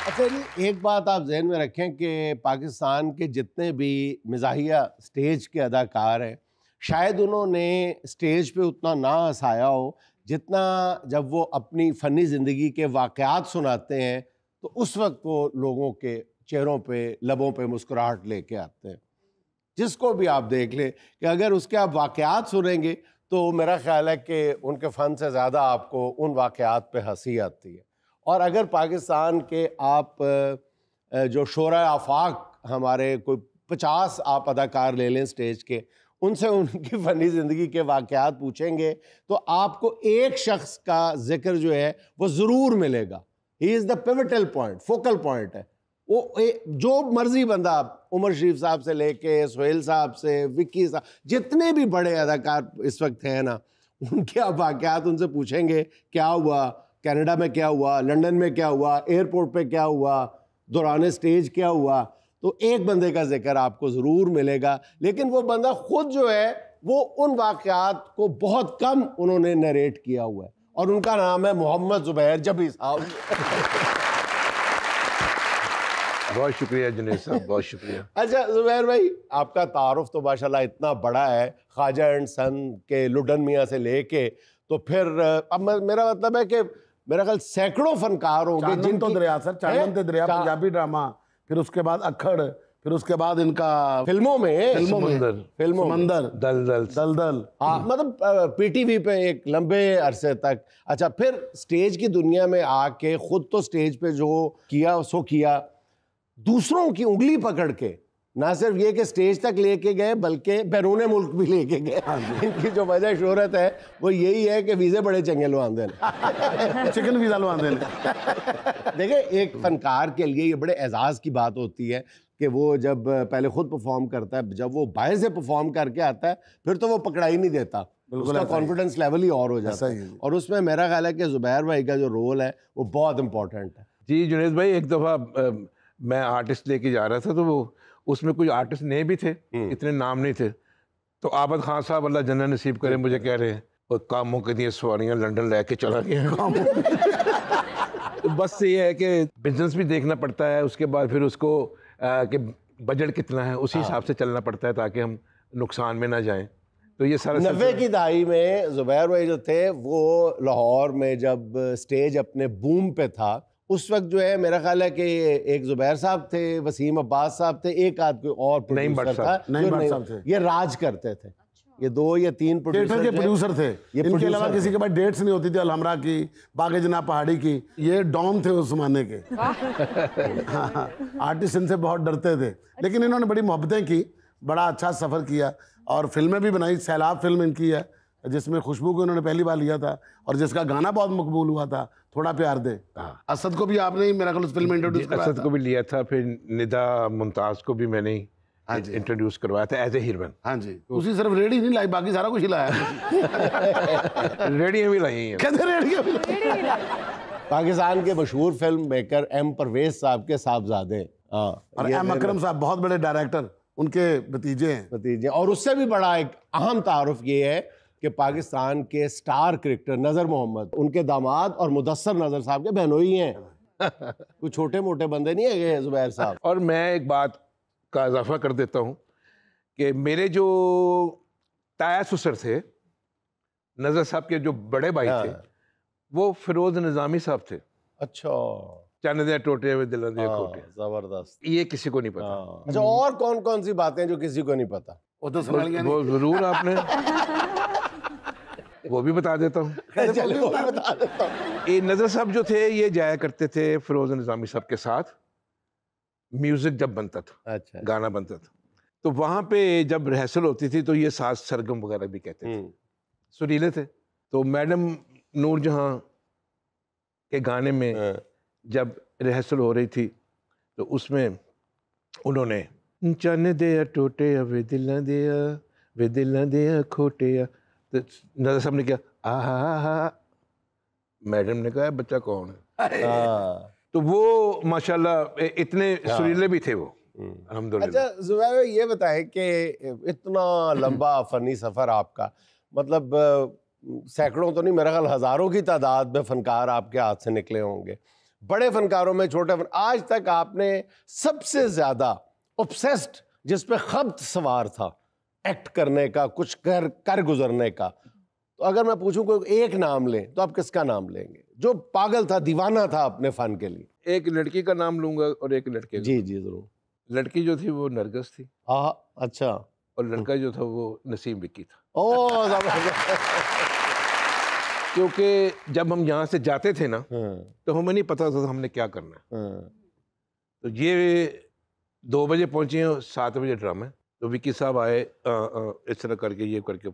अच्छा जी, एक बात आप जहन में रखें कि पाकिस्तान के जितने भी मिज़ाहिया स्टेज के अदाकार हैं, शायद उन्होंने स्टेज पे उतना ना हंसाया हो जितना जब वो अपनी फ़नी ज़िंदगी के वाक़यात सुनाते हैं तो उस वक्त वो लोगों के चेहरों पे, लबों पे मुस्कुराहट लेके आते हैं। जिसको भी आप देख लें कि अगर उसके आप वाक़यात सुनेंगे तो मेरा ख़्याल है कि उनके फ़न से ज़्यादा आपको उन वाक़यात पे हंसी आती है। और अगर पाकिस्तान के आप जो शोरा आफाक हमारे कोई 50 आप अदाकार ले लें स्टेज के, उनसे उनकी फ़नी ज़िंदगी के वाक़यात पूछेंगे तो आपको एक शख्स का ज़िक्र जो है वो ज़रूर मिलेगा। He is the pivotal point, focal point है वो। जो मर्जी बंदा, उमर शरीफ साहब से लेके सोहेल साहब से, विक्की साहब, जितने भी बड़े अदाकार इस वक्त हैं ना, उनके आप वाक़यात उनसे पूछेंगे क्या हुआ कनाडा में, क्या हुआ लंदन में, क्या हुआ एयरपोर्ट पे, क्या हुआ दौरान स्टेज, क्या हुआ, तो एक बंदे का जिक्र आपको ज़रूर मिलेगा। लेकिन वो बंदा खुद जो है वो उन वाक़यात को बहुत कम उन्होंने नरेट किया हुआ है और उनका नाम है मोहम्मद ज़ुबैर जबी साहब। बहुत शुक्रिया जुनैद साहब, बहुत शुक्रिया। अच्छा ज़ुबैर भाई, आपका तारुफ तो माशाल्लाह इतना बड़ा है, ख्वाजा एंड सन के लुडन मियाँ से लेके तो फिर अब मेरा मतलब है कि मेरा ख्याल सैकड़ों फनकार होंगे जिनको दरिया सर, चांदन ते दरिया पंजाबी ड्रामा, फिर उसके बाद अखड़, फिर उसके बाद इनका फिल्मों में दलदल। हाँ, मतलब पीटीवी पे एक लंबे अरसे तक। अच्छा, फिर स्टेज की दुनिया में आके खुद तो स्टेज पे जो किया सो किया, दूसरों की उंगली पकड़ के ना सिर्फ ये कि स्टेज तक लेके गए बल्कि बैरून मुल्क भी लेके गए। इनकी जो वजह शोहरत है वो यही है कि वीज़े बड़े चंगे लवांदे हैं, चिकन वीज़ा लवांदे हैं। देखिए, एक फनकार के लिए ये बड़े एजाज़ की बात होती है कि वो जब पहले खुद परफॉर्म करता है, जब वो बाहर से परफॉर्म करके आता है फिर तो वो पकड़ा ही नहीं देता, उसका कॉन्फिडेंस लेवल ही और हो जाता है। और उसमें मेरा ख्याल है कि ज़ुबैर भाई का जो रोल है वो बहुत इंपॉर्टेंट है। जी जुनैद भाई, एक दफ़ा मैं आर्टिस्ट लेके जा रहा था तो वो उसमें कुछ आर्टिस्ट नए भी थे, इतने नाम नहीं थे, तो आबद खान साहब अल्लाह जन्नत नसीब करे मुझे कह रहे हैं और कामों के लिए सवारियाँ लंदन लेके चला गया। तो बस ये है कि बिजनेस भी देखना पड़ता है, उसके बाद फिर उसको कि बजट कितना है उसी हिसाब से चलना पड़ता है ताकि हम नुकसान में ना जाएं। तो ये सारा 90 की दहाई में ज़ुबैर भाई जो थे वो लाहौर में जब स्टेज अपने बूम पे था, उस वक्त जो है मेरा ख्याल है कि एक ज़ुबैर साहब थे, वसीम अब्बास साहब थे, एक आदमी और प्रोड्यूसर था, ये राज करते थे। ये 2 या 3 थिएटर के प्रोड्यूसर थे, इनके अलावा किसी के पास डेट्स नहीं होती थी, अलहमरा की, बागे जनाब पहाड़ी की, ये डॉन थे उस जमाने के। आर्टिस्ट इनसे बहुत डरते थे, लेकिन इन्होंने बड़ी मोहब्बतें की, बड़ा अच्छा सफ़र किया और फिल्में भी बनाई। सैलाब फिल्म इनकी है जिसमें खुशबू को इन्होंने पहली बार लिया था और जिसका गाना बहुत मकबूल हुआ था, थोड़ा प्यार दे। असद को भी आपने ही मेरा ख्याल उस फिल्म में इंट्रोड्यूस किया, असद को भी लिया था, फिर निदा मुमताज़ को भी मैंने इंट्रोड्यूस करवाया था एज ए हीरोइन। हाँ जी, उसी सिर्फ रेडी नहीं लाई, बाकी सारा कुछ ही लाया। रेडियाँ भी लाई हैं, कहते रेडियाँ भी पाकिस्तान के मशहूर फिल्म मेकर एम परवेज साहब के साहबजादे और एम अकरम साहब बहुत बड़े डायरेक्टर, उनके भतीजे हैं। और उससे भी बड़ा एक अहम तारुफ ये है कि पाकिस्तान के स्टार क्रिकेटर नज़र मोहम्मद, उनके दामाद और मुदस्सर नज़र साहब के बहनोई हैं। कुछ छोटे मोटे बंदे नहीं है ज़ुबैर साहब। और मैं एक बात का इजाफा कर देता हूँ कि मेरे जो ताया ससुर थे, नज़र साहब के जो बड़े भाई थे, वो फिरोज निज़ामी साहब थे। अच्छा, चन दे टोटे हुए दिल दे खोटे। जबरदस्त, ये किसी को नहीं पता। अच्छा, और कौन कौन सी बातें जो किसी को नहीं पता? वो तो समझ गया, वो जरूर आपने वो भी बता देता हूँ। ये नज़र साहब जो थे ये जाया करते थे फिरोज निज़ामी साहब के साथ, म्यूजिक जब बनता था, अच्छा, गाना बनता था, तो वहाँ पे जब रिहर्सल होती थी तो ये साज सरगम वगैरह भी कहते थे, सुरीले थे। तो मैडम नूरजहां के गाने में जब रिहर्सल हो रही थी तो उसमें उन्होंने चन दे टोटे वे दिल दे खोटे, तो नज़र साहब ने क्या आहा, मैडम ने कहा बच्चा कौन है? तो वो माशाल्लाह इतने सुरीले भी थे वो, अल्हम्दुलिल्लाह। अच्छा ज़ुबैर, ये बताएं कि इतना लंबा फ़नी सफ़र आपका, मतलब सैकड़ों तो नहीं, मेरा ख्याल हज़ारों की तादाद में फ़नकार आपके हाथ से निकले होंगे। बड़े फनकारों में, आज तक आपने सबसे ज्यादा ऑब्सेस्ड, जिस पे खब्त सवार था एक्ट करने का, कुछ कर गुजरने का, तो अगर मैं पूछूं कोई एक नाम लें तो आप किसका नाम लेंगे जो पागल था, दीवाना था अपने फन के लिए? एक लड़की का नाम लूंगा और एक लड़के का। जी जी जरूर। लड़की जो थी वो नरगिस थी। हाँ अच्छा। और लड़का जो था वो नसीम विक्की था। ओ जबरदस्त। क्योंकि जब हम यहाँ से जाते थे ना तो हमें नहीं पता था हमने क्या करना है। तो ये 2 बजे पहुंचे हैं, 7 बजे ड्रामा है। तो विक्की साहब आए इस तरह करके, ये करके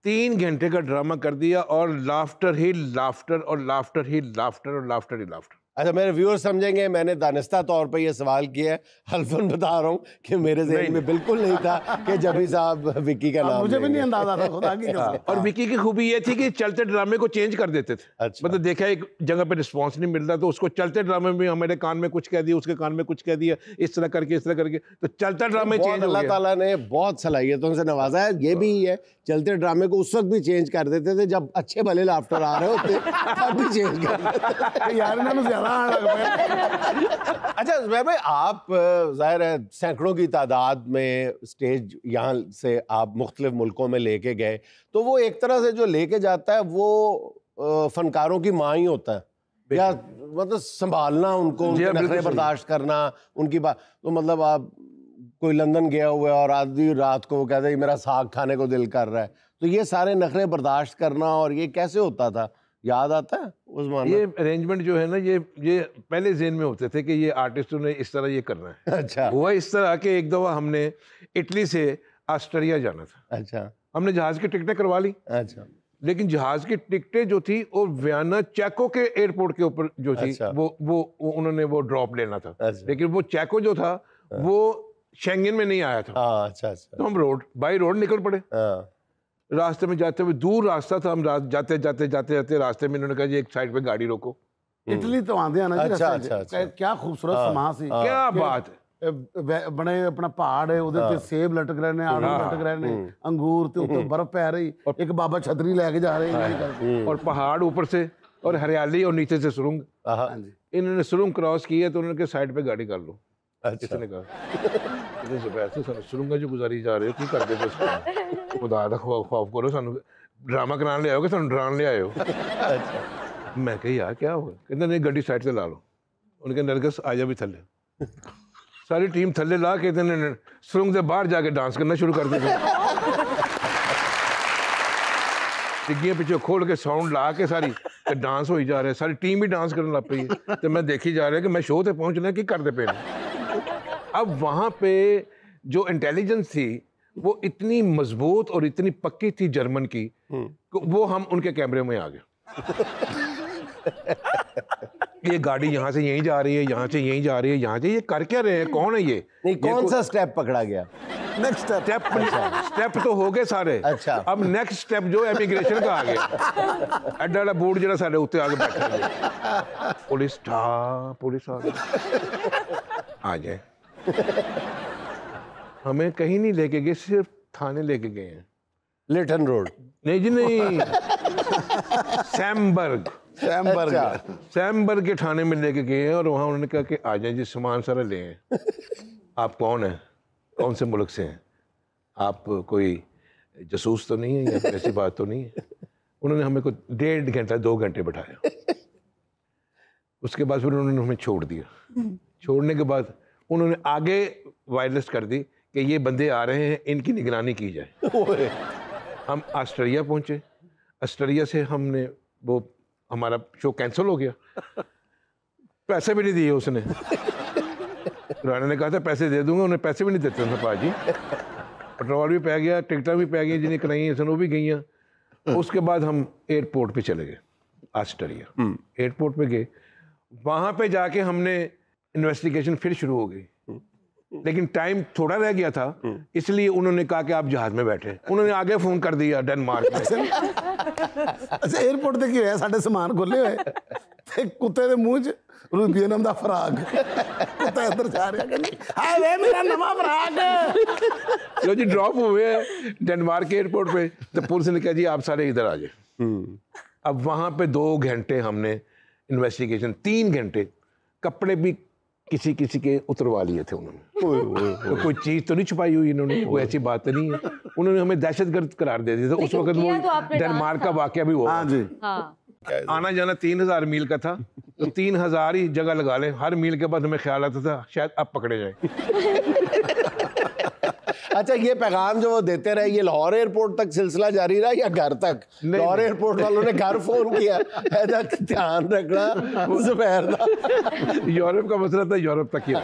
3 घंटे का ड्रामा कर दिया और लाफ्टर ही लाफ्टर और लाफ्टर ही लाफ्टर और लाफ्टर ही लाफ्टर। अच्छा, मेरे व्यूअर समझेंगे मैंने दानिस्ता तौर पे ये सवाल किया है, हल्फन बता रहा हूँ कि मेरे ज़हन में बिल्कुल नहीं था कि जबी साहब विक्की का नाम मुझे भी नहीं अंदाजा था, खुदा की कसम। और विक्की की खूबी ये थी कि चलते ड्रामे को चेंज कर देते थे। अच्छा। मतलब देखा एक जगह पे रिस्पांस नहीं मिल रहा तो उसको चलते ड्रामे में हमारे कान में कुछ कह दिया, उसके कान में कुछ कह दिया, इस तरह करके तो चलता ड्रामे चेंज हो गया। अल्लाह ताला ने बहुत सलाहियतों से नवाजा है। ये भी है, चलते ड्रामे को उस वक्त भी चेंज कर देते थे जब अच्छे भले लाफ्टर आ रहे होते, तब भी चेंज कर देते यार, इन्होंने ज्यादा। अच्छा ज़ुबैर भाई, आप ज़ाहिर है सैकड़ों की तादाद में स्टेज यहाँ से आप मुख्तलिफ मुल्कों में लेके गए, तो वो एक तरह से जो लेके जाता है वो फनकारों की माँ ही होता है, या मतलब संभालना उनको, उनके नखरे बर्दाश्त करना, उनकी बात। तो मतलब आप कोई लंदन गया हुआ है और आधी रात को वो कहता है मेरा साग खाने को दिल कर रहा है, तो ये सारे नखरे बर्दाश्त करना और ये कैसे होता था, याद आता है उस मामले? ये अरेंजमेंट जो है ना, ये पहले ज़हन में होते थे कि ये आर्टिस्टों ने इस तरह ये करना है। अच्छा। हुआ इस तरह कि एक दफ़ा हमने इटली से ऑस्ट्रेलिया जाना था। अच्छा। हमने जहाज़ की टिकटें करवा ली। अच्छा। लेकिन जहाज़ की टिकटें जो थी वो वियना चेको के एयरपोर्ट के ऊपर जो थी, अच्छा। वो उन्होंने वो ड्रॉप लेना था। अच्छा। लेकिन वो चेको जो था वो शेंगन में नहीं आया था। अच्छा अच्छा। तो हम बाई रोड निकल पड़े। रास्ते में जाते हुए, दूर रास्ता था, हम जाते जाते रास्ते में इन्होंने कहा जी एक साइड पे गाड़ी रोको। इटली तो आंदे आना जी। अच्छा अच्छा अच्छा। क्या खूबसूरत समा सी, क्या बात है। बने अपना पहाड़ है, ਉਹਦੇ ਤੇ सेब लटक रहे ने, आड़ू लटक रहे ने, अंगूर ते ऊपर बर्फ पै रही, एक बाबा छतरी लेके जा रहे हैं, और पहाड़ ऊपर से और हरियाली और नीचे से सुरंग। इन्होंने सुरंग क्रॉस की है तो उन्होंने कहा साइड पे गाड़ी कर लो। किसने कहा सुरंगा जो गुजारी जा रहे हो की करते थे, खुदा दा खौफ करो, सानू ड्रामा कराने ले आओ कि सानू डराने ले आयो। मैं कहा यार क्या होगा, कहते नहीं गड्डी साइड से ला लो। उनके नरगिस आ जा भी थले, सारी टीम थले ला के सुरंग से बाहर जाके डांस करना शुरू कर दिया। डिग्गियां पिछे खोल के साउंड ला के सारी डांस हो जा रहा है, सारी टीम ही डांस करने लग पई है। तो मैं देखी जा रहा है कि मैं शो ते पहुंचना की करते पे। अब वहां पे जो इंटेलिजेंस थी वो इतनी मजबूत और इतनी पक्की थी जर्मन की, वो हम उनके कैमरे में आ गए। ये गाड़ी यहाँ से यहीं जा रही है, यहाँ से यहीं जा रही है, यहाँ से, ये कर क्या रहे हैं, कौन है ये? नहीं, कौन सा स्टेप पकड़ा गया? नेक्स्ट स्टेप तो हो गए सारे। अच्छा। अब नेक्स्ट स्टेप जो इमिग्रेशन का आ गया। एडा एडा बोर्ड जो सारे उत्ते आगे बैठा है, पुलिस आ गई। आ जाए, हमें कहीं नहीं लेके गए, सिर्फ थाने लेके गए हैं। लिटन रोड? नहीं जी नहीं, सैमबर्ग के थाने में लेके गए हैं और वहाँ उन्होंने कहा कि आ जाए जी, सामान सारा ले हैं। आप कौन हैं, कौन से मुल्क से हैं, आप कोई जासूस तो नहीं है या ऐसी बात तो नहीं है? उन्होंने हमें को 1.5 घंटा 2 घंटे बैठाया। उसके बाद फिर उन्होंने हमें छोड़ दिया। छोड़ने के बाद उन्होंने आगे वायरलेस कर दी कि ये बंदे आ रहे हैं, इनकी निगरानी की जाए। हम ऑस्ट्रेलिया पहुंचे। ऑस्ट्रेलिया से हमने वो हमारा शो कैंसिल हो गया, पैसे भी नहीं दिए उसने। राणा ने कहा था पैसे दे दूंगा, उन्हें पैसे भी नहीं देते थे पाजी। पेट्रोल भी पै गया, टिकटा भी पै गई, जिन्हें कराई सन वो भी गई। उसके बाद हम एयरपोर्ट पे चले गए, ऑस्ट्रेलिया एयरपोर्ट पे गए। वहाँ पे जाके हमने इन्वेस्टिगेशन फिर शुरू हो गई, लेकिन टाइम थोड़ा रह गया था, इसलिए उन्होंने कहा कि आप जहाज में बैठे। उन्होंने आगे फोन कर दिया डेनमार्क में। अच्छा, एयरपोर्ट ते की होया, साडे सामान खोले हुए ते कुत्ते दे मुंह च रूबीए नाम दा फराक, कुत्ता इधर जा रहा है, हाय वे मेरा नवा फराक। लो जी, ड्रॉप हुए डेनमार्क के एयरपोर्ट पे, तो पुलिस ने कहा जी आप सारे इधर आ जाए। अब वहाँ पे 2 घंटे हमने इन्वेस्टिगेशन 3 घंटे, कपड़े भी किसी किसी के उतरवा लिए थे उन्होंने। तो कोई चीज तो नहीं छुपाई हुई इन्होंने, कोई ऐसी बात तो नहीं है। उन्होंने हमें दहशतगर्द करार दे दिया था उस वक्त। वो डेनमार्क का वाकया भी हुआ। हाँ जी, आना जाना 3000 मील का था, तो 3000 ही जगह लगा लें, हर मील के बाद हमें ख्याल आता था शायद अब पकड़े जाए। अच्छा, ये पैगाम जो वो देते रहे, ये लाहौर एयरपोर्ट तक सिलसिला जारी रहा या घर तक? लाहौर एयरपोर्ट वालों ने घर फोन किया, ऐसा ध्यान रखना जुबैर दा। यूरोप का मसला था, यूरोप तक ही।